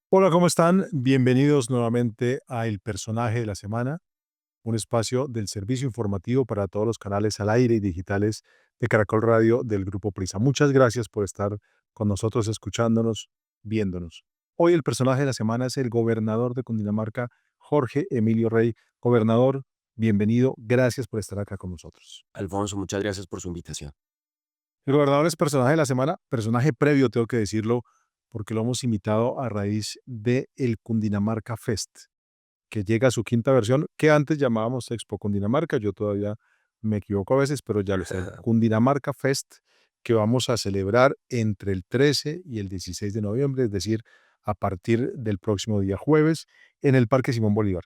Hola, ¿cómo están? Bienvenidos nuevamente a El Personaje de la Semana, un espacio del servicio informativo para todos los canales al aire y digitales de Caracol Radio del Grupo Prisa. Muchas gracias por estar con nosotros, escuchándonos, viéndonos. Hoy el personaje de la semana es el gobernador de Cundinamarca, Jorge Emilio Rey. Gobernador, bienvenido. Gracias por estar acá con nosotros. Alfonso, muchas gracias por su invitación. El gobernador es personaje de la semana, personaje previo, tengo que decirlo, porque lo hemos invitado a raíz de el Cundinamarca Fest, que llega a su quinta versión, que antes llamábamos Expo Cundinamarca. Yo todavía me equivoco a veces, pero ya lo sé, el Cundinamarca Fest, que vamos a celebrar entre el 13 y el 16 de noviembre, es decir, a partir del próximo día jueves, en el Parque Simón Bolívar.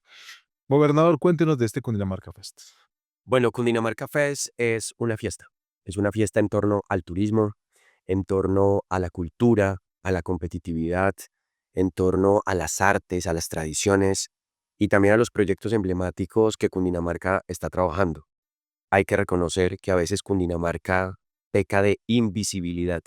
Gobernador, cuéntenos de este Cundinamarca Fest. Bueno, Cundinamarca Fest es una fiesta. Es una fiesta en torno al turismo, en torno a la cultura, a la competitividad, en torno a las artes, a las tradiciones y también a los proyectos emblemáticos que Cundinamarca está trabajando. Hay que reconocer que a veces Cundinamarca peca de invisibilidad.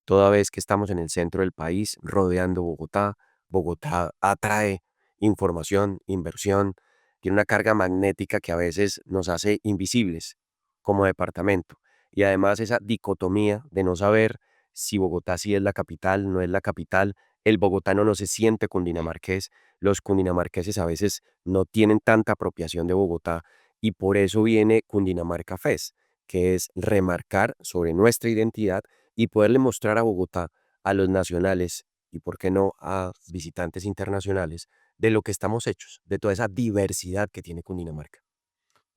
Toda vez que estamos en el centro del país, rodeando Bogotá, Bogotá atrae información, inversión, tiene una carga magnética que a veces nos hace invisibles como departamento. Y además esa dicotomía de no saber si Bogotá sí es la capital, no es la capital, el bogotano no se siente cundinamarqués, los cundinamarqueses a veces no tienen tanta apropiación de Bogotá y por eso viene Cundinamarca Fest, que es remarcar sobre nuestra identidad y poderle mostrar a Bogotá, a los nacionales y, por qué no, a visitantes internacionales, de lo que estamos hechos, de toda esa diversidad que tiene Cundinamarca.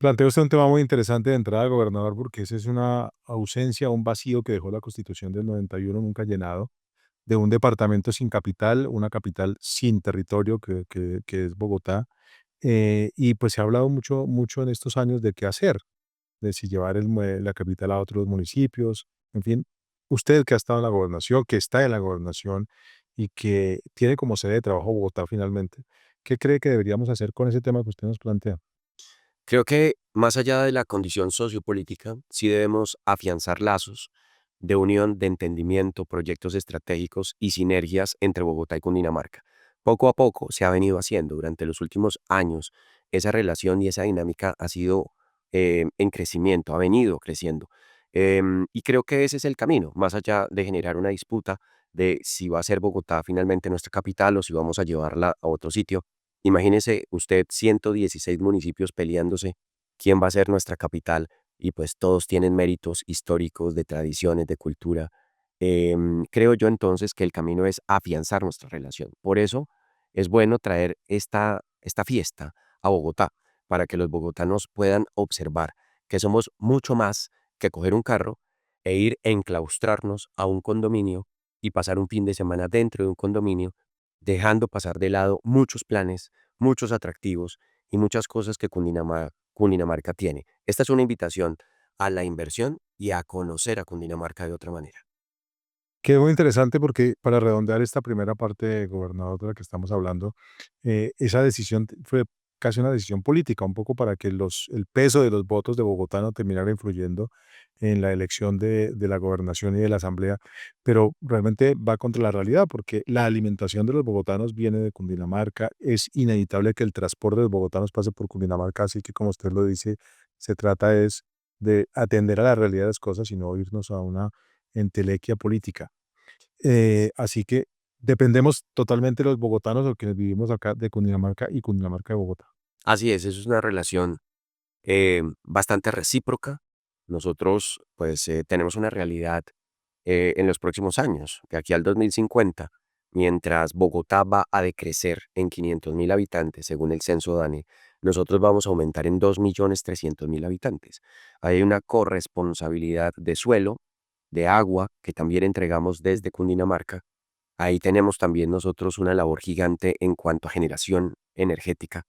Plantea usted un tema muy interesante de entrada, gobernador, porque esa es una ausencia, un vacío que dejó la Constitución del 91 nunca llenado, de un departamento sin capital, una capital sin territorio que es Bogotá. Y pues se ha hablado mucho, mucho en estos años de qué hacer, de si llevar la capital a otros municipios, en fin. Usted que ha estado en la gobernación, que está en la gobernación y que tiene como sede de trabajo Bogotá finalmente, ¿qué cree que deberíamos hacer con ese tema que usted nos plantea? Creo que más allá de la condición sociopolítica, sí debemos afianzar lazos de unión, de entendimiento, proyectos estratégicos y sinergias entre Bogotá y Cundinamarca. Poco a poco se ha venido haciendo durante los últimos años. Esa relación y esa dinámica ha sido en crecimiento, ha venido creciendo. Y creo que ese es el camino, más allá de generar una disputa de si va a ser Bogotá finalmente nuestra capital o si vamos a llevarla a otro sitio. Imagínese usted 116 municipios peleándose quién va a ser nuestra capital y pues todos tienen méritos históricos, de tradiciones, de cultura. Creo yo entonces que el camino es afianzar nuestra relación. Por eso es bueno traer esta fiesta a Bogotá para que los bogotanos puedan observar que somos mucho más que coger un carro e ir a enclaustrarnos a un condominio y pasar un fin de semana dentro de un condominio, dejando pasar de lado muchos planes, muchos atractivos y muchas cosas que Cundinamarca tiene. Esta es una invitación a la inversión y a conocer a Cundinamarca de otra manera. Qué muy interesante porque para redondear esta primera parte, gobernador, de la que estamos hablando, esa decisión fue casi una decisión política, un poco para que el peso de los votos de Bogotá no terminara influyendo en la elección de la gobernación y de la asamblea, pero realmente va contra la realidad porque la alimentación de los bogotanos viene de Cundinamarca, es inevitable que el transporte de los bogotanos pase por Cundinamarca, así que como usted lo dice, se trata es de atender a la realidad de las cosas y no irnos a una entelequia política. Así que dependemos totalmente los bogotanos, o quienes vivimos acá, de Cundinamarca y Cundinamarca de Bogotá. Así es, eso es una relación bastante recíproca. Nosotros pues tenemos una realidad en los próximos años, de aquí al 2050, mientras Bogotá va a decrecer en 500.000 habitantes, según el censo DANE, nosotros vamos a aumentar en 2.300.000 habitantes. Hay una corresponsabilidad de suelo, de agua, que también entregamos desde Cundinamarca. Ahí tenemos también nosotros una labor gigante en cuanto a generación energética,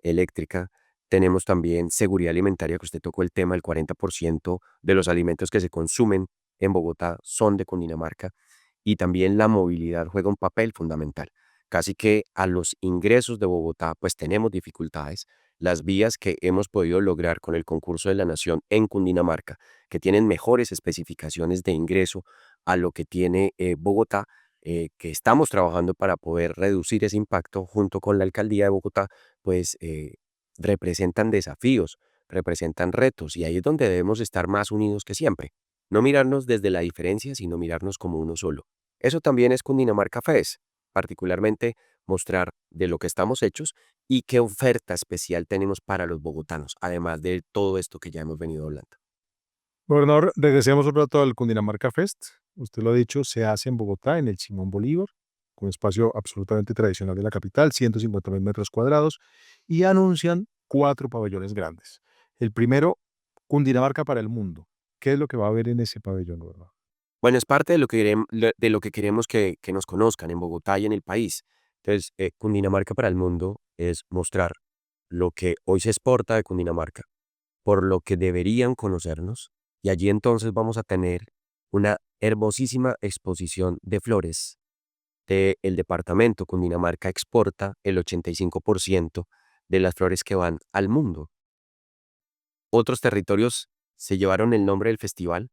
eléctrica. Tenemos también seguridad alimentaria, que usted tocó el tema, el 40% de los alimentos que se consumen en Bogotá son de Cundinamarca y también la movilidad juega un papel fundamental. Casi que a los ingresos de Bogotá pues tenemos dificultades. Las vías que hemos podido lograr con el concurso de la Nación en Cundinamarca, que tienen mejores especificaciones de ingreso a lo que tiene Bogotá, que estamos trabajando para poder reducir ese impacto junto con la alcaldía de Bogotá, pues representan desafíos, representan retos y ahí es donde debemos estar más unidos que siempre. No mirarnos desde la diferencia, sino mirarnos como uno solo. Eso también es Cundinamarca Fest, particularmente mostrar de lo que estamos hechos y qué oferta especial tenemos para los bogotanos, además de todo esto que ya hemos venido hablando. Gobernador, regresemos un rato al Cundinamarca Fest. Usted lo ha dicho, se hace en Bogotá, en el Simón Bolívar, un espacio absolutamente tradicional de la capital, 150.000 metros cuadrados, y anuncian 4 pabellones grandes. El primero, Cundinamarca para el mundo. ¿Qué es lo que va a haber en ese pabellón, gobernador? Bueno, es parte de lo que, de lo que queremos que nos conozcan en Bogotá y en el país. Entonces, Cundinamarca para el mundo es mostrar lo que hoy se exporta de Cundinamarca, por lo que deberían conocernos, y allí entonces vamos a tener una hermosísima exposición de flores del departamento. Cundinamarca exporta el 85% de las flores que van al mundo. Otros territorios se llevaron el nombre del festival,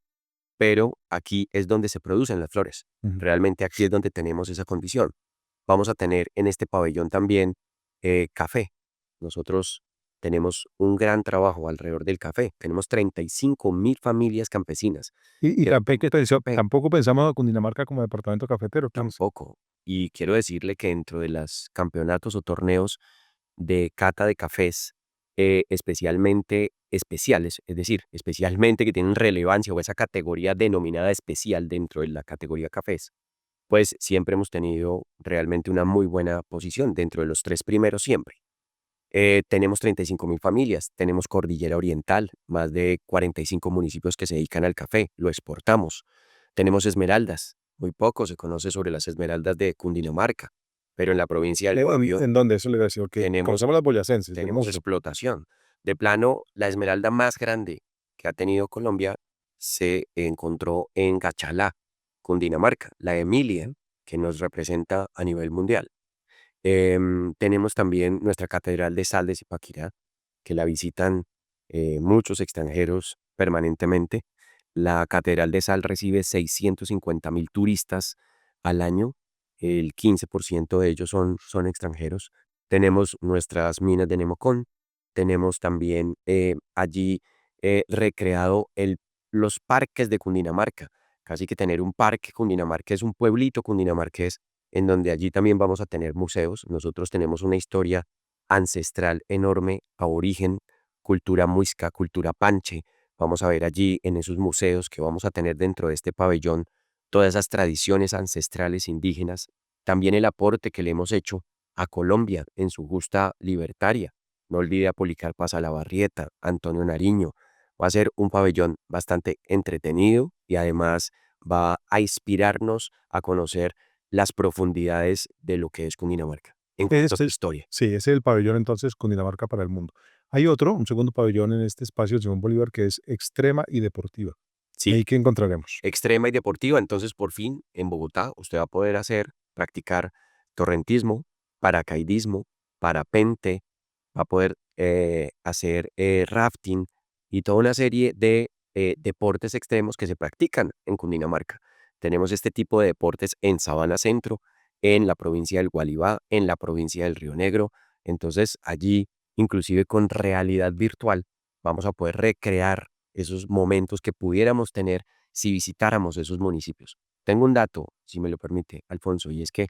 pero aquí es donde se producen las flores. Ujú. Realmente aquí es donde tenemos esa condición. Vamos a tener en este pabellón también café. Nosotros tenemos un gran trabajo alrededor del café. Tenemos 35.000 familias campesinas Y que tampoco, café tampoco pensamos a Cundinamarca como departamento cafetero. tampoco. Y quiero decirle que dentro de los campeonatos o torneos de cata de cafés, especialmente especiales, es decir, especialmente que tienen relevancia o esa categoría denominada especial dentro de la categoría cafés, pues siempre hemos tenido realmente una muy buena posición dentro de los 3 primeros siempre. Tenemos 35.000 familias, tenemos Cordillera Oriental, más de 45 municipios que se dedican al café, lo exportamos. Tenemos esmeraldas, muy poco se conoce sobre las esmeraldas de Cundinamarca, pero en la provincia del Guavio ¿En dónde? Eso le decía, que tenemos, conocemos las boyacenses, de tenemos mucho. explotación. De plano, la esmeralda más grande que ha tenido Colombia se encontró en Gachalá, Cundinamarca, la Emilia, que nos representa a nivel mundial. Tenemos también nuestra Catedral de Sal de Zipaquirá, que la visitan muchos extranjeros permanentemente. La Catedral de Sal recibe 650.000 turistas al año, el 15% de ellos son extranjeros. Tenemos nuestras minas de Nemocón, tenemos también allí recreado los parques de Cundinamarca. Casi que tener un parque Cundinamarca es un pueblito cundinamarqués en donde allí también vamos a tener museos. Nosotros tenemos una historia ancestral enorme, aborigen, cultura muisca, cultura panche. Vamos a ver allí en esos museos que vamos a tener dentro de este pabellón todas esas tradiciones ancestrales indígenas, también el aporte que le hemos hecho a Colombia en su justa libertaria. No olvide a Policarpa Salabarrieta, Antonio Nariño. Va a ser un pabellón bastante entretenido y además va a inspirarnos a conocer las profundidades de lo que es Cundinamarca en cuanto a Este su es, historia. sí, ese es el pabellón entonces Cundinamarca para el mundo. Hay otro, un segundo pabellón en este espacio de Simón Bolívar que es extrema y deportiva. Sí, ¿Ahí qué encontraremos? extrema y deportiva. Entonces, por fin, en Bogotá, usted va a poder practicar torrentismo, paracaidismo, parapente, va a poder hacer rafting y toda una serie de deportes extremos que se practican en Cundinamarca. Tenemos este tipo de deportes en Sabana Centro, en la provincia del Gualibá, en la provincia del Río Negro. Entonces, allí, inclusive con realidad virtual, vamos a poder recrear esos momentos que pudiéramos tener si visitáramos esos municipios. Tengo un dato, si me lo permite, Alfonso, y es que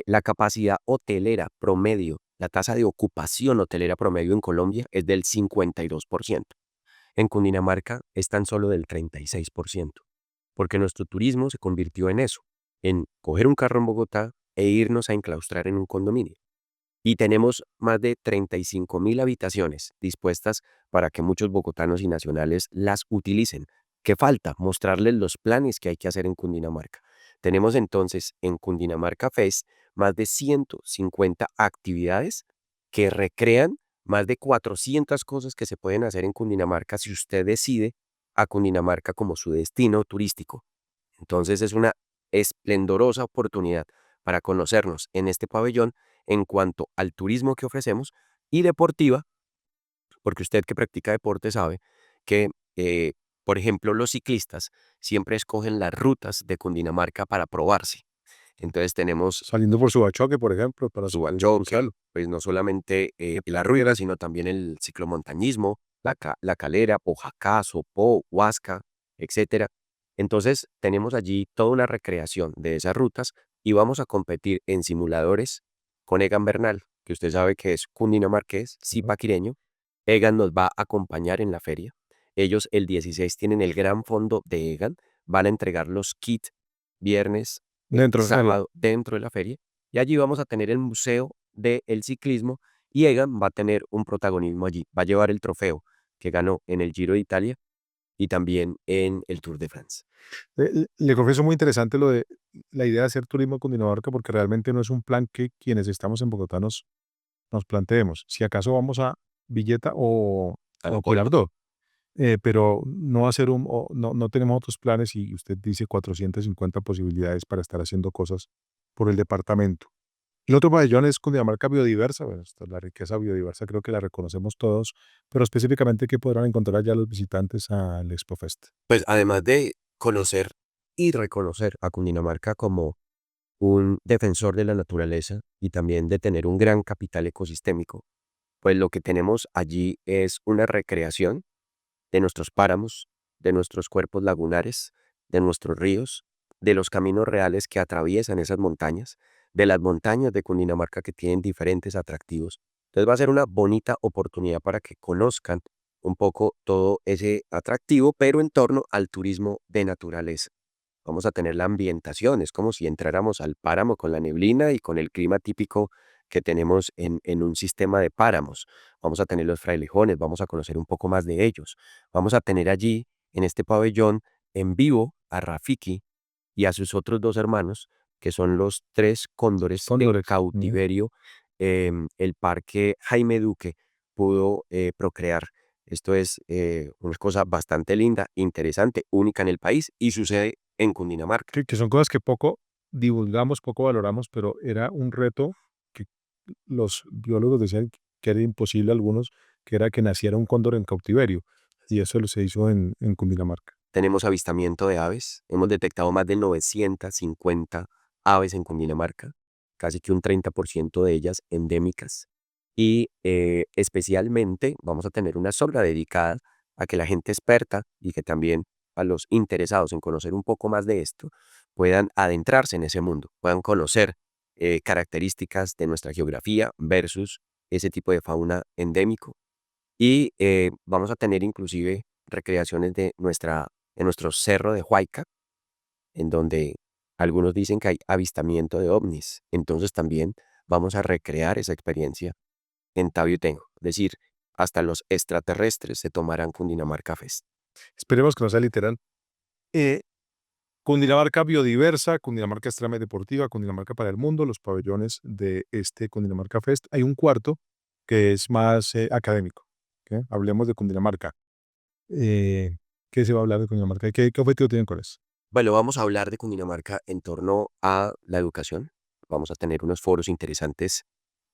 la capacidad hotelera promedio, la tasa de ocupación hotelera promedio en Colombia es del 52%. En Cundinamarca es tan solo del 36%, porque nuestro turismo se convirtió en eso, en coger un carro en Bogotá e irnos a enclaustrar en un condominio. Y tenemos más de 35.000 habitaciones dispuestas para que muchos bogotanos y nacionales las utilicen. ¿Qué falta? Mostrarles los planes que hay que hacer en Cundinamarca. Tenemos entonces en Cundinamarca Fest más de 150 actividades que recrean más de 400 cosas que se pueden hacer en Cundinamarca si usted decide a Cundinamarca como su destino turístico. Entonces es una esplendorosa oportunidad para conocernos en este pabellón en cuanto al turismo que ofrecemos y deportiva, porque usted que practica deporte sabe que, por ejemplo, los ciclistas siempre escogen las rutas de Cundinamarca para probarse. Entonces tenemos Saliendo por Subachoque, por ejemplo, para Subachoque, cruzarlo. pues no solamente la rueda, sino también el ciclomontañismo, la calera, Pojacá, Sopó, Huasca, etcétera. Entonces tenemos allí toda una recreación de esas rutas y vamos a competir en simuladores con Egan Bernal, que usted sabe que es cundinamarqués, Ujú. zipaquireño. Egan nos va a acompañar en la feria. Ellos el 16 tienen el gran fondo de Egan, van a entregar los kits viernes, Dentro de la sábado dentro de la feria y allí vamos a tener el museo del ciclismo y Egan va a tener un protagonismo allí, va a llevar el trofeo que ganó en el Giro de Italia y también en el Tour de France. le confieso muy interesante lo de la idea de hacer turismo con Cundinamarca, porque realmente no es un plan que quienes estamos en Bogotá nos planteemos. Si acaso vamos a Villeta A la o Polo. Girardot, pero no hacer no tenemos otros planes y usted dice 450 posibilidades para estar haciendo cosas por el departamento. El otro pabellón es Cundinamarca Biodiversa, bueno, esta la riqueza biodiversa creo que la reconocemos todos, pero específicamente, ¿qué podrán encontrar allá los visitantes al ExpoFest? Pues además de conocer y reconocer a Cundinamarca como un defensor de la naturaleza y también de tener un gran capital ecosistémico, pues lo que tenemos allí es una recreación de nuestros páramos, de nuestros cuerpos lagunares, de nuestros ríos, de los caminos reales que atraviesan esas montañas, de las montañas de Cundinamarca que tienen diferentes atractivos. Entonces va a ser una bonita oportunidad para que conozcan un poco todo ese atractivo, pero en torno al turismo de naturaleza. Vamos a tener la ambientación, es como si entráramos al páramo con la neblina y con el clima típico que tenemos en un sistema de páramos. Vamos a tener los frailejones, vamos a conocer un poco más de ellos. Vamos a tener allí, en este pabellón, en vivo a Rafiki y a sus otros dos hermanos, que son los tres cóndores en Cóndores. cautiverio. El parque Jaime Duque pudo procrear. Esto es una cosa bastante linda, interesante, única en el país y sucede en Cundinamarca. Que son cosas que poco divulgamos, poco valoramos, pero era un reto que los biólogos decían que era imposible algunos, que era que naciera un cóndor en cautiverio, y eso se hizo en Cundinamarca. Tenemos avistamiento de aves. Hemos detectado más de 950 aves en Cundinamarca, casi que un 30% de ellas endémicas. Y especialmente vamos a tener una zona dedicada a que la gente experta y que también a los interesados en conocer un poco más de esto puedan adentrarse en ese mundo, puedan conocer características de nuestra geografía versus ese tipo de fauna endémico. Y vamos a tener inclusive recreaciones de nuestro cerro de Huayca, en donde algunos dicen que hay avistamiento de ovnis. Entonces también vamos a recrear esa experiencia en Tabiutengo. Es decir, hasta los extraterrestres se tomarán Cundinamarca Fest. Esperemos que no sea literal. Eh, Cundinamarca biodiversa, Cundinamarca extremamente deportiva, Cundinamarca para el mundo, los pabellones de este Cundinamarca Fest. Hay un cuarto que es más académico. ¿Ok? Hablemos de Cundinamarca. Eh, ¿Qué se va a hablar de Cundinamarca? ¿Qué objetivo tienen con eso? Bueno, vamos a hablar de Cundinamarca en torno a la educación. Vamos a tener unos foros interesantes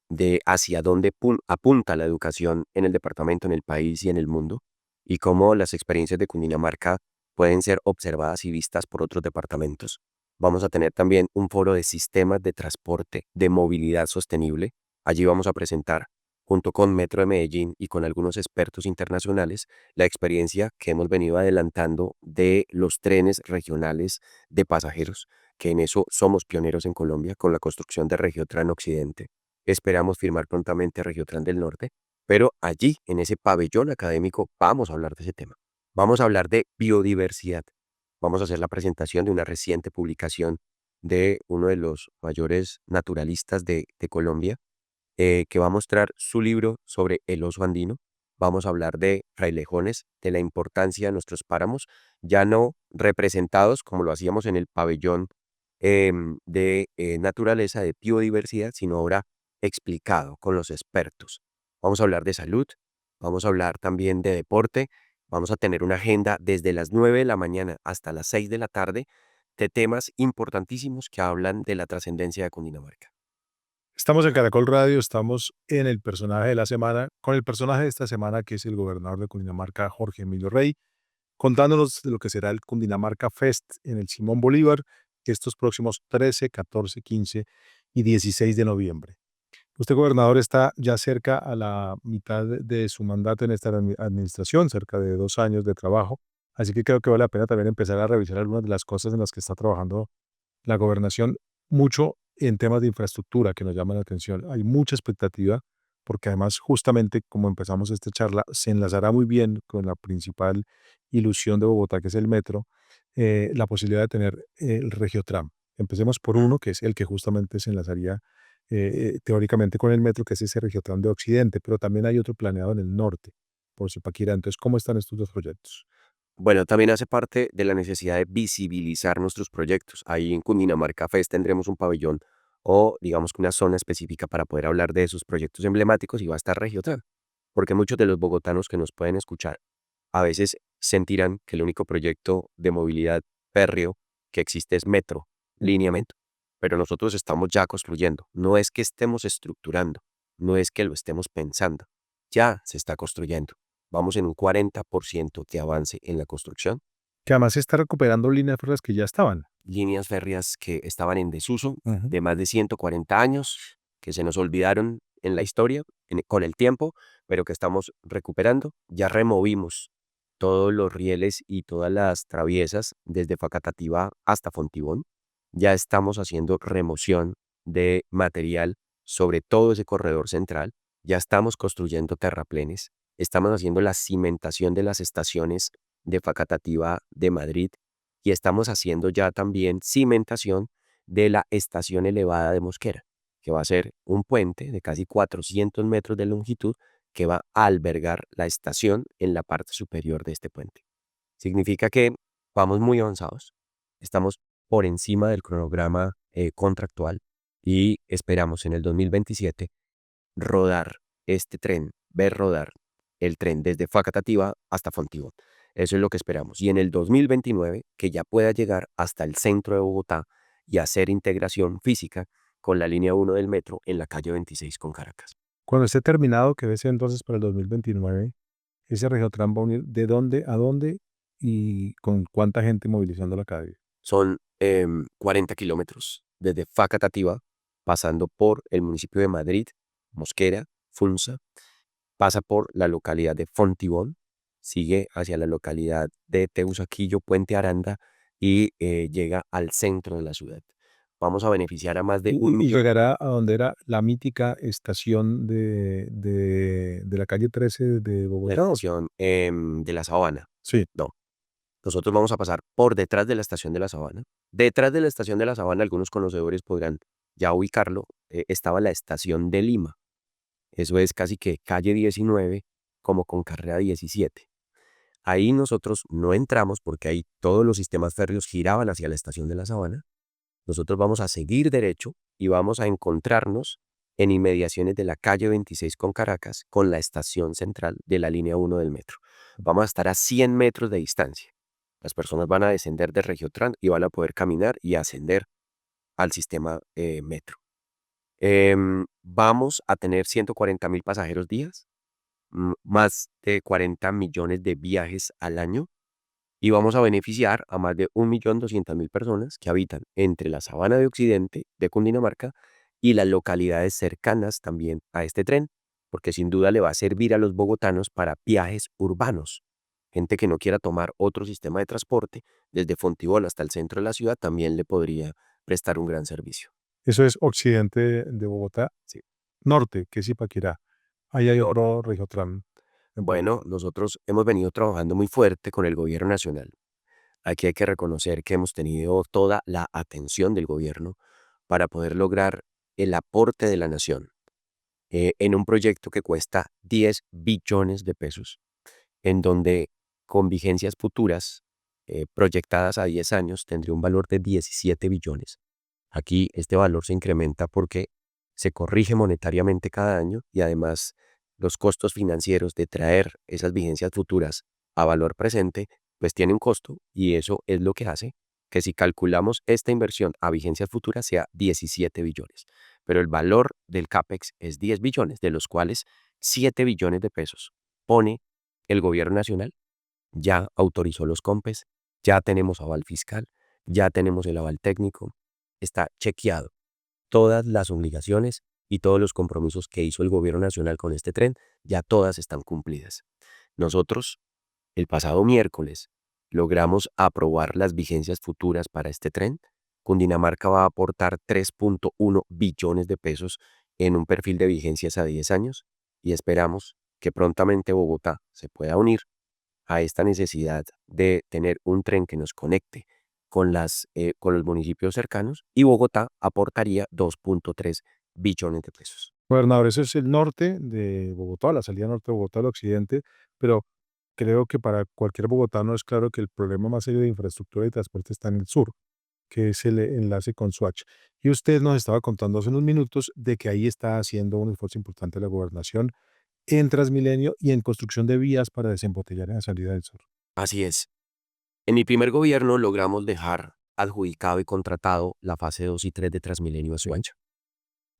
de hacia dónde apunta la educación en el departamento, en el país y en el mundo, y cómo las experiencias de Cundinamarca pueden ser observadas y vistas por otros departamentos. Vamos a tener también un foro de sistemas de transporte, de movilidad sostenible. Allí vamos a presentar, junto con Metro de Medellín y con algunos expertos internacionales, la experiencia que hemos venido adelantando de los trenes regionales de pasajeros, que en eso somos pioneros en Colombia con la construcción de Regiotran Occidente. Esperamos firmar prontamente Regiotran del Norte, pero allí, en ese pabellón académico, vamos a hablar de ese tema. Vamos a hablar de biodiversidad. Vamos a hacer la presentación de una reciente publicación de uno de los mayores naturalistas de Colombia, que va a mostrar su libro sobre el oso andino. Vamos a hablar de frailejones, de la importancia de nuestros páramos, ya no representados como lo hacíamos en el pabellón de naturaleza, de biodiversidad, sino ahora explicado con los expertos. Vamos a hablar de salud, vamos a hablar también de deporte, vamos a tener una agenda desde las 9 de la mañana hasta las 6 de la tarde de temas importantísimos que hablan de la trascendencia de Cundinamarca. Estamos en Caracol Radio, estamos en el personaje de la semana, con el personaje de esta semana que es el gobernador de Cundinamarca, Jorge Emilio Rey, contándonos de lo que será el Cundinamarca Fest en el Simón Bolívar. estos próximos 13, 14, 15 y 16 de noviembre. Usted, gobernador, está ya cerca a la mitad de su mandato en esta administración, cerca de 2 años de trabajo, así que creo que vale la pena también empezar a revisar algunas de las cosas en las que está trabajando la gobernación, mucho en temas de infraestructura que nos llaman la atención. Hay mucha expectativa porque además justamente como empezamos esta charla, se enlazará muy bien con la principal ilusión de Bogotá, que es el metro, la posibilidad de tener el Regiotram. Empecemos por uno, que es el que justamente se enlazaría teóricamente con el metro, que es ese Regiotram de Occidente, pero también hay otro planeado en el norte, por Zipaquirá. Entonces, ¿cómo están estos dos proyectos? Bueno, también hace parte de la necesidad de visibilizar nuestros proyectos. Ahí en Cundinamarca Fest tendremos un pabellón o digamos que una zona específica para poder hablar de esos proyectos emblemáticos y va a estar Regiotrans, porque muchos de los bogotanos que nos pueden escuchar a veces sentirán que el único proyecto de movilidad férreo que existe es metro, lineamiento, pero nosotros estamos ya construyendo. No es que estemos estructurando, no es que lo estemos pensando, ya se está construyendo. Vamos en un 40% de avance en la construcción. Que además se está recuperando líneas férreas que ya estaban. Líneas férreas que estaban en desuso Ujú. de más de 140 años, que se nos olvidaron en la historia, con el tiempo, pero que estamos recuperando. Ya removimos todos los rieles y todas las traviesas desde Facatativá hasta Fontibón. Ya estamos haciendo remoción de material sobre todo ese corredor central. Ya estamos construyendo terraplenes. Estamos haciendo la cimentación de las estaciones de Facatativá de Madrid y estamos haciendo ya también cimentación de la estación elevada de Mosquera, que va a ser un puente de casi 400 metros de longitud que va a albergar la estación en la parte superior de este puente. Significa que vamos muy avanzados, estamos por encima del cronograma contractual y esperamos en el 2027 rodar este tren, ver rodar el tren desde Facatativá hasta Fontibón. Eso es lo que esperamos. Y en el 2029, que ya pueda llegar hasta el centro de Bogotá y hacer integración física con la línea 1 del metro en la calle 26 con Caracas. Cuando esté terminado, que debe ser entonces para el 2029, ese Regiotram va a unir de dónde a dónde y con cuánta gente movilizando la calle. Son 40 kilómetros desde Facatativá, pasando por el municipio de Madrid, Mosquera, Funza, pasa por la localidad de Fontibón, sigue hacia la localidad de Teusaquillo, Puente Aranda y llega al centro de la ciudad. Vamos a beneficiar a más de un Y millón llegará a donde era la mítica estación de la calle 13 de de la Bogotá. estación de la Sabana. Sí. No, nosotros vamos a pasar por detrás de la estación de la Sabana. Detrás de la estación de la Sabana, algunos conocedores podrán ya ubicarlo, estaba la estación de Lima. Eso es casi que calle 19 como con carrera 17. Ahí nosotros no entramos porque ahí todos los sistemas férreos giraban hacia la estación de la Sabana. Nosotros vamos a seguir derecho y vamos a encontrarnos en inmediaciones de la calle 26 con Caracas con la estación central de la línea 1 del metro. Vamos a estar a 100 metros de distancia. Las personas van a descender de Regiotrans y van a poder caminar y ascender al sistema metro. Vamos a tener 140.000 pasajeros días, más de 40 millones de viajes al año y vamos a beneficiar a más de 1.200.000 personas que habitan entre la sabana de Occidente de Cundinamarca y las localidades cercanas también a este tren, porque sin duda le va a servir a los bogotanos para viajes urbanos. Gente que no quiera tomar otro sistema de transporte desde Fontibón hasta el centro de la ciudad también le podría prestar un gran servicio. Eso es occidente de Bogotá. Sí. Norte, que es Zipaquirá. Ahí hay No, otro Regiotram. bueno, nosotros hemos venido trabajando muy fuerte con el gobierno nacional. Aquí hay que reconocer que hemos tenido toda la atención del gobierno para poder lograr el aporte de la nación en un proyecto que cuesta 10 billones de pesos, en donde con vigencias futuras proyectadas a 10 años tendría un valor de 17 billones. Aquí este valor se incrementa porque se corrige monetariamente cada año y además los costos financieros de traer esas vigencias futuras a valor presente, pues tiene un costo y eso es lo que hace que si calculamos esta inversión a vigencias futuras sea 17 billones. Pero el valor del CAPEX es 10 billones, de los cuales 7 billones de pesos pone el gobierno nacional, ya autorizó los COMPES, ya tenemos aval fiscal ya tenemos el aval técnico, está chequeado. Todas las obligaciones y todos los compromisos que hizo el gobierno nacional con este tren, ya todas están cumplidas. Nosotros, el pasado miércoles, logramos aprobar las vigencias futuras para este tren. Cundinamarca va a aportar 3.1 billones de pesos en un perfil de vigencias a 10 años y esperamos que prontamente Bogotá se pueda unir a esta necesidad de tener un tren que nos conecte con los municipios cercanos y Bogotá aportaría 2.3 billones de pesos. Gobernador, eso es el norte de Bogotá, la salida norte de Bogotá al occidente, pero creo que para cualquier bogotano es claro que el problema más serio de infraestructura y transporte está en el sur, que es el enlace con Soacha. Y usted nos estaba contando hace unos minutos de que ahí está haciendo un esfuerzo importante la gobernación en Transmilenio y en construcción de vías para desembotellar en la salida del sur. Así es. En mi primer gobierno logramos dejar adjudicado y contratado la fase 2 y 3 de Transmilenio a Suancha.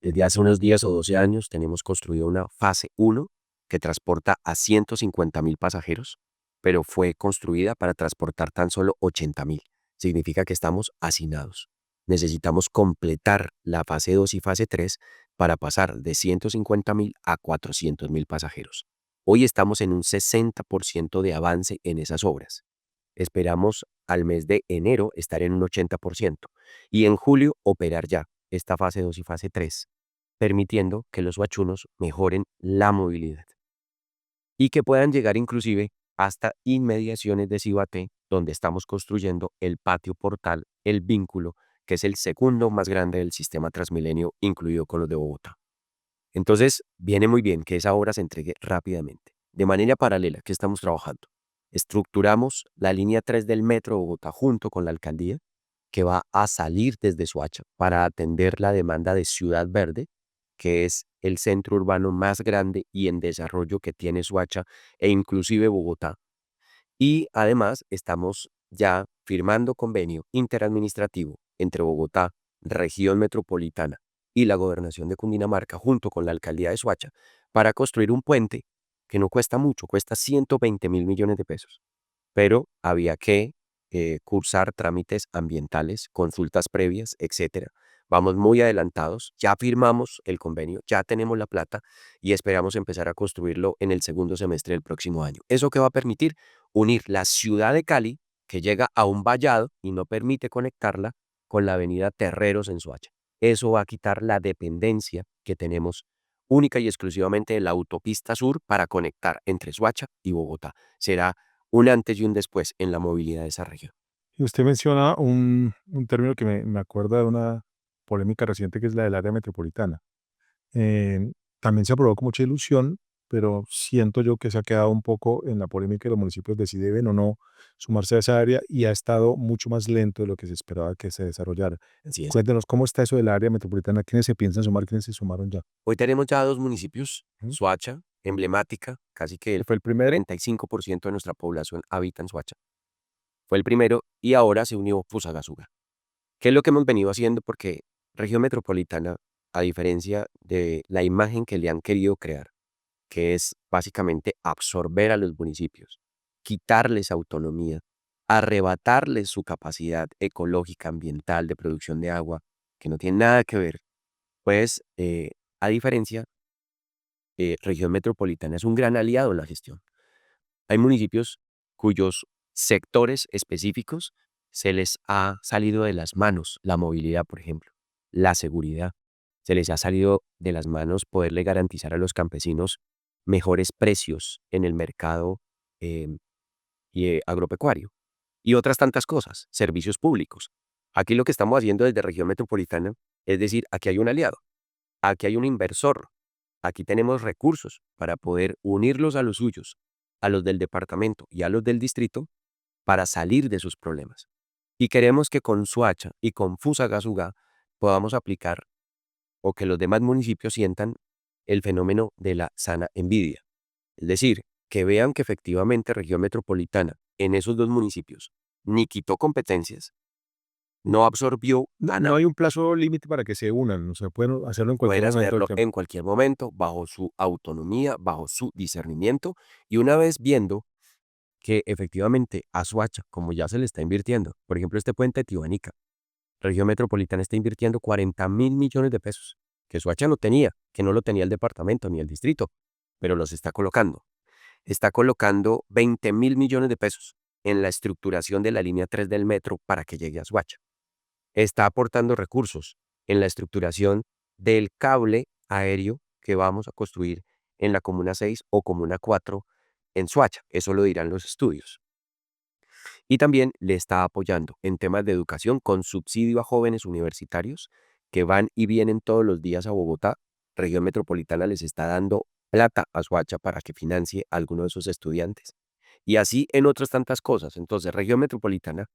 Desde hace unos 10 o 12 años tenemos construido una fase 1 que transporta a 150.000 pasajeros, pero fue construida para transportar tan solo 80.000. Significa que estamos hacinados. Necesitamos completar la fase 2 y fase 3 para pasar de 150.000 a 400.000 pasajeros. Hoy estamos en un 60% de avance en esas obras. Esperamos al mes de enero estar en un 80% y en julio operar ya esta fase 2 y fase 3, permitiendo que los huachunos mejoren la movilidad y que puedan llegar inclusive hasta inmediaciones de Cibaté, donde estamos construyendo el patio portal, el vínculo, que es el segundo más grande del sistema Transmilenio, incluido con los de Bogotá. Entonces, viene muy bien que esa obra se entregue rápidamente. De manera paralela, ¿qué estamos trabajando? Estructuramos la línea 3 del metro de Bogotá junto con la alcaldía, que va a salir desde Soacha para atender la demanda de Ciudad Verde, que es el centro urbano más grande y en desarrollo que tiene Soacha e inclusive Bogotá. Y además estamos ya firmando convenio interadministrativo entre Bogotá, región metropolitana y la gobernación de Cundinamarca junto con la alcaldía de Soacha para construir un puente que no cuesta mucho, cuesta 120.000 millones de pesos, pero había que cursar trámites ambientales, consultas previas, etcétera. Vamos muy adelantados, ya firmamos el convenio, ya tenemos la plata y esperamos empezar a construirlo en el segundo semestre del próximo año. ¿Eso qué va a permitir? Unir la ciudad de Cali, que llega a un vallado y no permite conectarla con la avenida Terreros en Soacha. Eso va a quitar la dependencia que tenemos única y exclusivamente de la autopista sur para conectar entre Soacha y Bogotá. Será un antes y un después en la movilidad de esa región. Y usted menciona un término que me acuerda de una polémica reciente que es la del área metropolitana. Eh, También se aprobó con mucha ilusión, pero siento yo que se ha quedado un poco en la polémica de los municipios de si deben o no sumarse a esa área y ha estado mucho más lento de lo que se esperaba que se desarrollara. Así es. Cuéntenos cómo está eso del área metropolitana, quiénes se piensan sumar, quiénes se sumaron ya. Hoy tenemos ya dos municipios, Ujú. Soacha, emblemática, casi que Que el fue el primero, 35% de nuestra población habita en Soacha. Fue el primero y ahora se unió Fusagasugá. ¿Qué es lo que hemos venido haciendo? Porque región metropolitana, a diferencia de la imagen que le han querido crear, que es básicamente absorber a los municipios, quitarles autonomía, arrebatarles su capacidad ecológica, ambiental, de producción de agua, que no tiene nada que ver, pues a diferencia, región metropolitana es un gran aliado en la gestión. Hay municipios cuyos sectores específicos se les ha salido de las manos la movilidad, por ejemplo, la seguridad. Se les ha salido de las manos poderle garantizar a los campesinos mejores precios en el mercado em, agropecuario y otras tantas cosas, servicios públicos. Aquí lo que estamos haciendo desde región metropolitana es decir, aquí hay un aliado, aquí hay un inversor, aquí tenemos recursos para poder unirlos a los suyos, a los del departamento y a los del distrito para salir de sus problemas. Y queremos que con Soacha y con Fusagasugá podamos aplicar o que los demás municipios sientan el fenómeno de la sana envidia. Es decir, que vean que efectivamente región metropolitana en esos dos municipios ni quitó competencias, no absorbió no hay un plazo límite para que se unan, o sea, pueden hacerlo en cualquier poder momento del hacerlo tiempo. en cualquier momento, bajo su autonomía, bajo su discernimiento, y una vez viendo que efectivamente a Soacha, como ya se le está invirtiendo, por ejemplo, este puente de Tibanica, Región Metropolitana está invirtiendo 40.000 millones de pesos, que Soacha no tenía, que no lo tenía el departamento ni el distrito, pero los está colocando. Está colocando 20.000 millones de pesos en la estructuración de la línea 3 del metro para que llegue a Soacha. Está aportando recursos en la estructuración del cable aéreo que vamos a construir en la Comuna 6 o Comuna 4 en Soacha. Eso lo dirán los estudios. Y también le está apoyando en temas de educación con subsidio a jóvenes universitarios que van y vienen todos los días a Bogotá. Región Metropolitana les está dando plata a Soacha para que financie a alguno de sus estudiantes. Y así en otras tantas cosas. Entonces, Región Metropolitana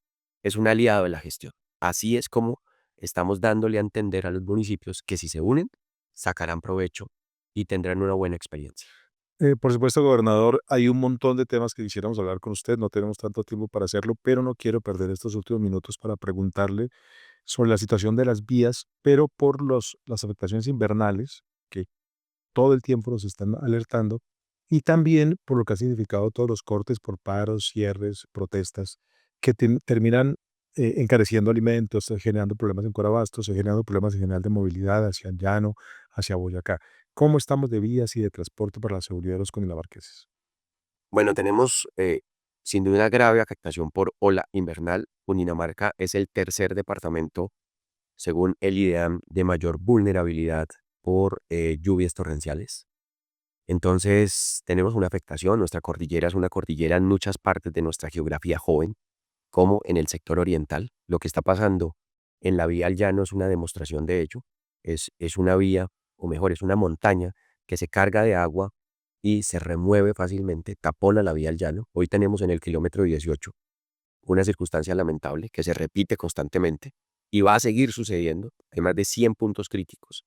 es un aliado de la gestión. Así es como estamos dándole a entender a los municipios que si se unen, sacarán provecho y tendrán una buena experiencia. Por supuesto, gobernador, hay un montón de temas que quisiéramos hablar con usted, no tenemos tanto tiempo para hacerlo, pero no quiero perder estos últimos minutos para preguntarle sobre la situación de las vías, pero por las afectaciones invernales que todo el tiempo nos están alertando y también por lo que ha significado todos los cortes por paros, cierres, protestas que terminan encareciendo alimentos, generando problemas en Corabastos, generando problemas en general de movilidad hacia el llano, hacia Boyacá. ¿Cómo estamos de vías y de transporte para la seguridad de los cundinamarqueses? Bueno, tenemos sin duda una grave afectación por ola invernal. Cundinamarca es el tercer departamento, según el IDEAM, de mayor vulnerabilidad por lluvias torrenciales. Entonces, tenemos una afectación. Nuestra cordillera es una cordillera en muchas partes de nuestra geografía joven, como en el sector oriental. Lo que está pasando en la vía al llano es una demostración de ello. Es una vía, o mejor, es una montaña que se carga de agua y se remueve fácilmente, tapona la vía al llano. Hoy tenemos en el kilómetro 18 una circunstancia lamentable que se repite constantemente y va a seguir sucediendo. Hay más de 100 puntos críticos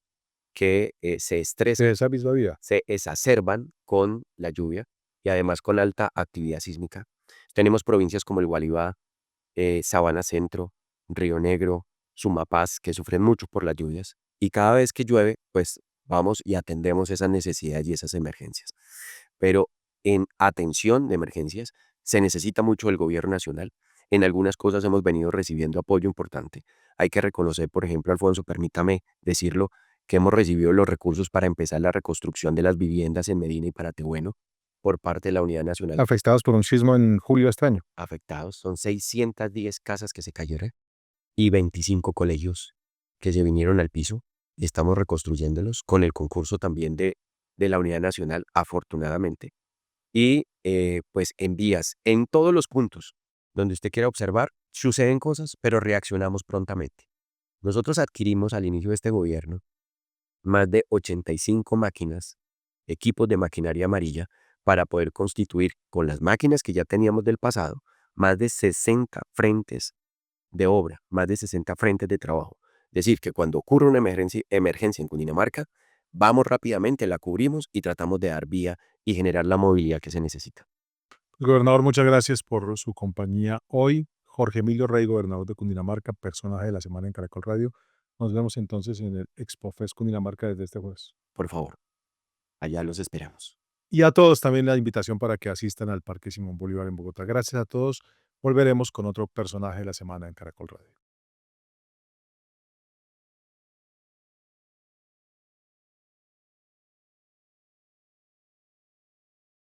que se estresan, De esa misma vía. se exacerban con la lluvia y además con alta actividad sísmica. Tenemos provincias como el Gualibá, Sabana Centro, Río Negro, Sumapaz, que sufren mucho por las lluvias. Y cada vez que llueve, pues vamos y atendemos esas necesidades y esas emergencias. Pero en atención de emergencias se necesita mucho el gobierno nacional. En algunas cosas hemos venido recibiendo apoyo importante. Hay que reconocer, por ejemplo, Alfonso, permítame decirlo, que hemos recibido los recursos para empezar la reconstrucción de las viviendas en Medina y Paratebueno por parte de la Unidad Nacional. Afectados por un sismo en julio de este año. Afectados son 610 casas que se cayeron y 25 colegios que se vinieron al piso. Estamos reconstruyéndolos con el concurso también de la Unidad Nacional, afortunadamente. Y pues en vías, en todos los puntos donde usted quiera observar, suceden cosas, pero reaccionamos prontamente. Nosotros adquirimos al inicio de este gobierno más de 85 máquinas, equipos de maquinaria amarilla, para poder constituir con las máquinas que ya teníamos del pasado, más de 60 frentes de obra, más de 60 frentes de trabajo. Es decir, que cuando ocurre una emergencia en Cundinamarca, vamos rápidamente, la cubrimos y tratamos de dar vía y generar la movilidad que se necesita. Gobernador, muchas gracias por su compañía hoy. Jorge Emilio Rey, gobernador de Cundinamarca, personaje de la semana en Caracol Radio. Nos vemos entonces en el ExpoFest Cundinamarca desde este jueves. Por favor, allá los esperamos. Y a todos también la invitación para que asistan al Parque Simón Bolívar en Bogotá. Gracias a todos. Volveremos con otro personaje de la semana en Caracol Radio.